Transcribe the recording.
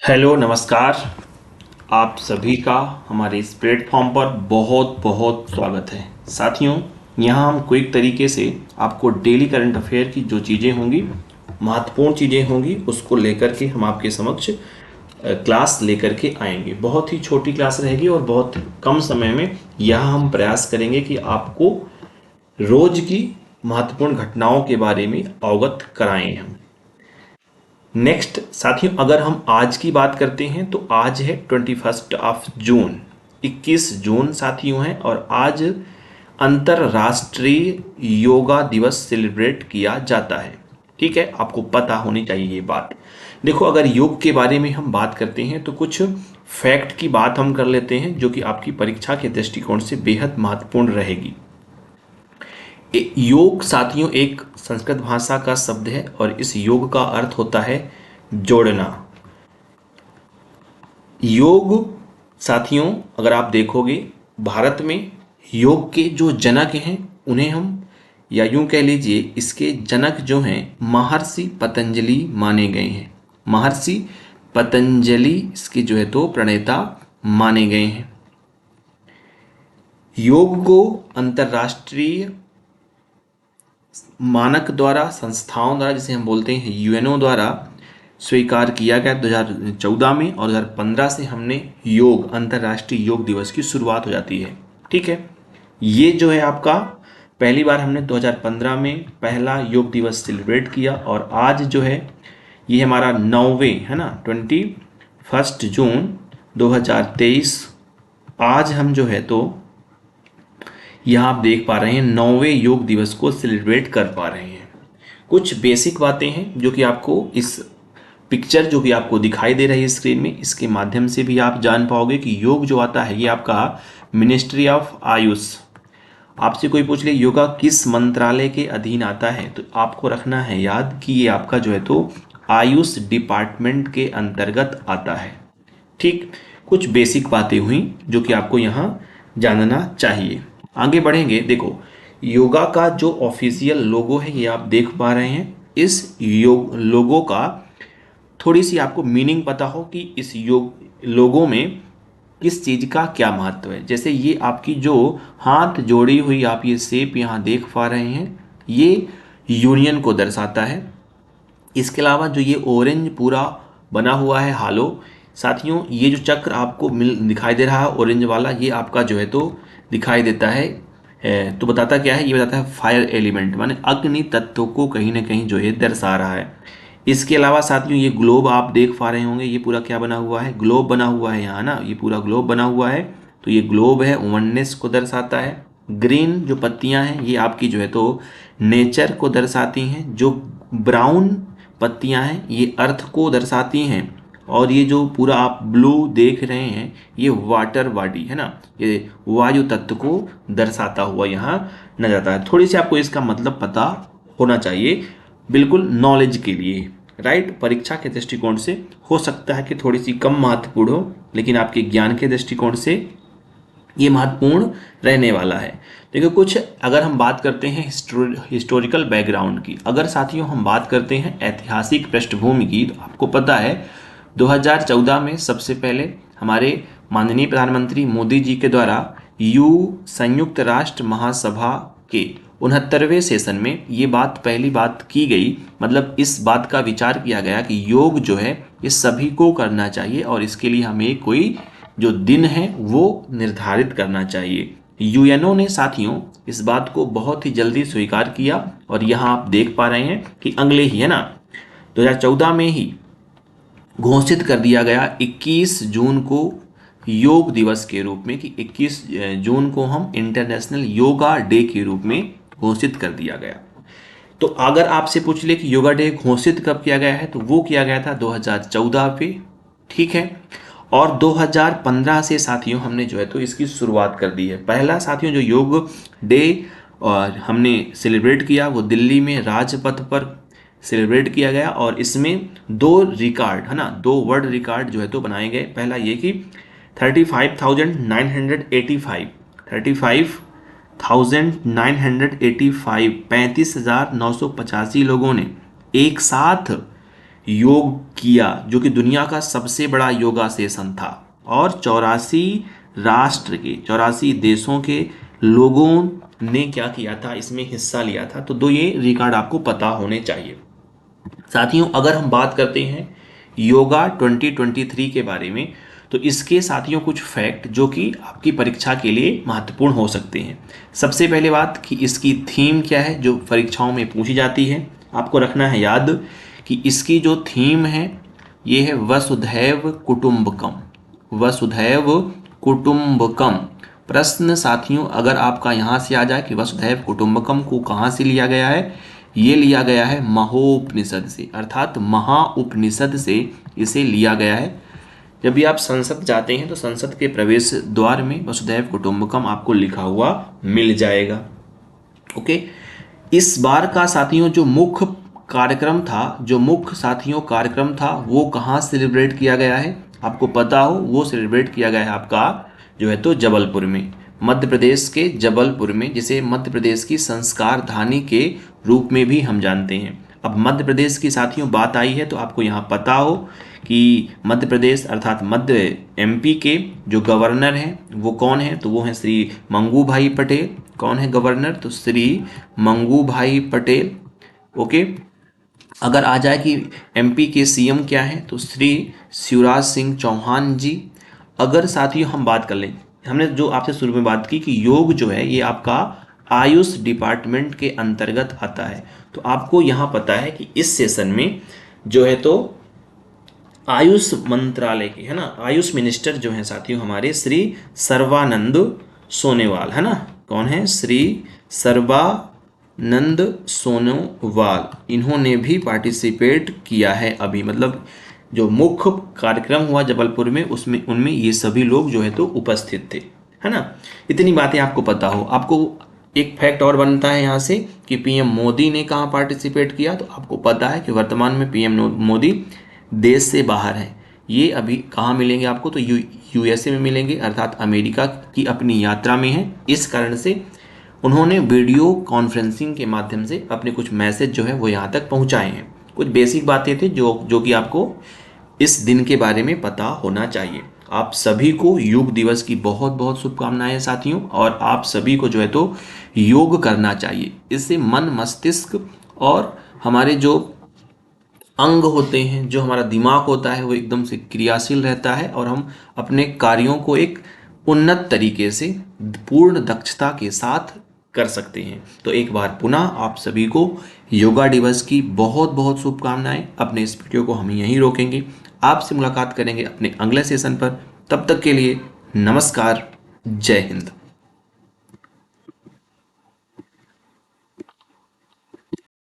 Hello नमस्कार। आप सभी का हमारे इस प्लेटफॉर्म पर बहुत बहुत स्वागत है। साथियों, यहाँ हम क्विक तरीके से आपको डेली करंट अफेयर की जो चीज़ें होंगी, महत्वपूर्ण चीज़ें होंगी, उसको लेकर के हम आपके समक्ष क्लास लेकर के आएंगे। बहुत ही छोटी क्लास रहेगी और बहुत कम समय में यहाँ हम प्रयास करेंगे कि आपको रोज की महत्वपूर्ण घटनाओं के बारे में अवगत कराएं हम। नेक्स्ट साथियों, अगर हम आज की बात करते हैं तो आज है 21 जून, 21 जून साथियों है, और आज अंतर्राष्ट्रीय योगा दिवस सेलिब्रेट किया जाता है। ठीक है, आपको पता होनी चाहिए ये बात। देखो, अगर योग के बारे में हम बात करते हैं तो कुछ फैक्ट की बात हम कर लेते हैं जो कि आपकी परीक्षा के दृष्टिकोण से बेहद महत्वपूर्ण रहेगी। योग साथियों एक संस्कृत भाषा का शब्द है और इस योग का अर्थ होता है जोड़ना। योग साथियों, अगर आप देखोगे भारत में योग के जो जनक हैं उन्हें हम, या यूं कह लीजिए इसके जनक जो हैं, महर्षि पतंजलि माने गए हैं। महर्षि पतंजलि इसके जो है तो प्रणेता माने गए हैं। योग को अंतर्राष्ट्रीय मानक द्वारा, संस्थाओं द्वारा, जिसे हम बोलते हैं यूएनओ द्वारा स्वीकार किया गया 2014 में, और 2015 से हमने योग, अंतर्राष्ट्रीय योग दिवस की शुरुआत हो जाती है। ठीक है, ये जो है आपका पहली बार हमने 2015 में पहला योग दिवस सेलिब्रेट किया, और आज जो है ये हमारा 9वें है ना, 21 जून 2023। आज हम जो है तो यहाँ आप देख पा रहे हैं 9वें योग दिवस को सेलिब्रेट कर पा रहे हैं। कुछ बेसिक बातें हैं जो कि आपको इस पिक्चर जो भी आपको दिखाई दे रही है स्क्रीन में, इसके माध्यम से भी आप जान पाओगे कि योग जो आता है ये आपका मिनिस्ट्री ऑफ आयुष। आपसे कोई पूछ ले योगा किस मंत्रालय के अधीन आता है, तो आपको रखना है याद कि ये आपका जो है तो आयुष डिपार्टमेंट के अंतर्गत आता है। ठीक, कुछ बेसिक बातें हुई जो कि आपको यहाँ जानना चाहिए। आगे बढ़ेंगे। देखो, योगा का जो ऑफिशियल लोगो है ये आप देख पा रहे हैं। इस योग लोगो का थोड़ी सी आपको मीनिंग पता हो कि इस योग लोगो में किस चीज़ का क्या महत्व है। जैसे ये आपकी जो हाथ जोड़ी हुई आप ये शेप यहाँ देख पा रहे हैं, ये यूनियन को दर्शाता है। इसके अलावा जो ये ऑरेंज पूरा बना हुआ है हालो, साथियों ये जो चक्र आपको दिखाई दे रहा है ऑरेंज वाला, ये आपका जो है तो दिखाई देता है, तो बताता क्या है, ये बताता है फायर एलिमेंट, माने अग्नि तत्व को कहीं ना कहीं जो है दर्शा रहा है। इसके अलावा साथियों ये ग्लोब आप देख पा रहे होंगे, ये पूरा क्या बना हुआ है, ग्लोब बना हुआ है यहाँ ना, ये पूरा ग्लोब बना हुआ है। तो ये ग्लोब है, वननेस को दर्शाता है। ग्रीन जो पत्तियां हैं ये आपकी जो है तो नेचर को दर्शाती हैं। जो ब्राउन पत्तियां हैं ये अर्थ को दर्शाती हैं। और ये जो पूरा आप ब्लू देख रहे हैं ये वाटर बॉडी है ना, ये वायु तत्व को दर्शाता हुआ यहाँ नजर आता है। थोड़ी सी आपको इसका मतलब पता होना चाहिए, बिल्कुल नॉलेज के लिए, राइट। परीक्षा के दृष्टिकोण से हो सकता है कि थोड़ी सी कम महत्वपूर्ण हो, लेकिन आपके ज्ञान के दृष्टिकोण से ये महत्वपूर्ण रहने वाला है। देखो, कुछ अगर हम बात करते हैं हिस्टोरिकल बैकग्राउंड की, अगर साथियों हम बात करते हैं ऐतिहासिक पृष्ठभूमि की, तो आपको पता है 2014 में सबसे पहले हमारे माननीय प्रधानमंत्री मोदी जी के द्वारा संयुक्त राष्ट्र महासभा के 69वें सेशन में ये बात पहली बात की गई। मतलब इस बात का विचार किया गया कि योग जो है ये सभी को करना चाहिए और इसके लिए हमें कोई जो दिन है वो निर्धारित करना चाहिए। यूएनओ ने साथियों इस बात को बहुत ही जल्दी स्वीकार किया, और यहाँ आप देख पा रहे हैं कि अगले ही है ना 2014 में ही घोषित कर दिया गया 21 जून को योग दिवस के रूप में, कि 21 जून को हम इंटरनेशनल योगा डे के रूप में घोषित कर दिया गया। तो अगर आपसे पूछ ले कि योगा डे घोषित कब किया गया है, तो वो किया गया था 2014 पे। ठीक है, और 2015 से साथियों हमने जो है तो इसकी शुरुआत कर दी है। पहला साथियों जो योग डे और हमने सेलिब्रेट किया वो दिल्ली में राजपथ पर सेलिब्रेट किया गया, और इसमें 2 रिकॉर्ड है ना, 2 वर्ल्ड रिकॉर्ड जो है तो बनाए गए। पहला ये कि 35,985 35,985 35,985 लोगों ने एक साथ योग किया, जो कि दुनिया का सबसे बड़ा योगा सेशन था, और 84 देशों के लोगों ने क्या किया था, इसमें हिस्सा लिया था। तो ये रिकॉर्ड आपको पता होने चाहिए। साथियों, अगर हम बात करते हैं योगा 2023 के बारे में, तो इसके साथियों कुछ फैक्ट जो कि आपकी परीक्षा के लिए महत्वपूर्ण हो सकते हैं। सबसे पहले बात कि इसकी थीम क्या है, जो परीक्षाओं में पूछी जाती है। आपको रखना है याद कि इसकी जो थीम है ये है वसुधैव कुटुंबकम। वसुधैव कुटुंबकम। प्रश्न साथियों अगर आपका यहाँ से आ जाए कि वसुधैव कुटुंबकम को कहाँ से लिया गया है, ये लिया गया है महोपनिषद से, अर्थात महाउपनिषद से इसे लिया गया है। जब भी आप संसद जाते हैं तो संसद के प्रवेश द्वार में वसुधैव कुटुंबकम आपको लिखा हुआ मिल जाएगा। ओके, इस बार का साथियों जो मुख्य कार्यक्रम था वो कहाँ सेलिब्रेट किया गया है, आपको पता हो, वो सेलिब्रेट किया गया है आपका जो है तो जबलपुर में, मध्य प्रदेश के जबलपुर में, जिसे मध्य प्रदेश की संस्कार धानी के रूप में भी हम जानते हैं। अब मध्य प्रदेश की साथियों बात आई है तो आपको यहाँ पता हो कि मध्य प्रदेश अर्थात मध्य एमपी के जो गवर्नर हैं वो कौन है, तो वो हैं श्री मंगू भाई पटेल। कौन है गवर्नर, तो श्री मंगू भाई पटेल। ओके, अगर आ जाए कि एमपी के सीएम क्या है, तो श्री शिवराज सिंह चौहान जी। अगर साथियों हम बात कर लें, हमने जो आपसे शुरू में बात की कि योग जो है ये आपका आयुष डिपार्टमेंट के अंतर्गत आता है, तो आपको यहाँ पता है कि इस सेशन में जो है तो आयुष मंत्रालय के, है ना, आयुष मिनिस्टर जो हैं साथियों हमारे श्री सर्बानंद सोनोवाल, है ना, कौन है, श्री सर्बानंद सोनोवाल, इन्होंने भी पार्टिसिपेट किया है अभी, मतलब जो मुख्य कार्यक्रम हुआ जबलपुर में उसमें उनमें ये सभी लोग जो है तो उपस्थित थे, है ना। इतनी बातें आपको पता हो। आपको एक फैक्ट और बनता है यहाँ से कि पीएम मोदी ने कहाँ पार्टिसिपेट किया, तो आपको पता है कि वर्तमान में पीएम मोदी देश से बाहर है। ये अभी कहाँ मिलेंगे आपको, तो यूएसए में मिलेंगे, अर्थात अमेरिका की अपनी यात्रा में है। इस कारण से उन्होंने वीडियो कॉन्फ्रेंसिंग के माध्यम से अपने कुछ मैसेज जो है वो यहाँ तक पहुँचाए हैं। कुछ बेसिक बातें थी जो कि आपको इस दिन के बारे में पता होना चाहिए। आप सभी को योग दिवस की बहुत बहुत शुभकामनाएं साथियों, और आप सभी को जो है तो योग करना चाहिए। इससे मन, मस्तिष्क और हमारे जो अंग होते हैं, जो हमारा दिमाग होता है, वो एकदम से क्रियाशील रहता है और हम अपने कार्यों को एक उन्नत तरीके से पूर्ण दक्षता के साथ कर सकते हैं। तो एक बार पुनः आप सभी को योगा दिवस की बहुत बहुत शुभकामनाएं। अपने इस वीडियो को हम यहीं रोकेंगे, आपसे मुलाकात करेंगे अपने अगले सेशन पर। तब तक के लिए नमस्कार, जय हिंद।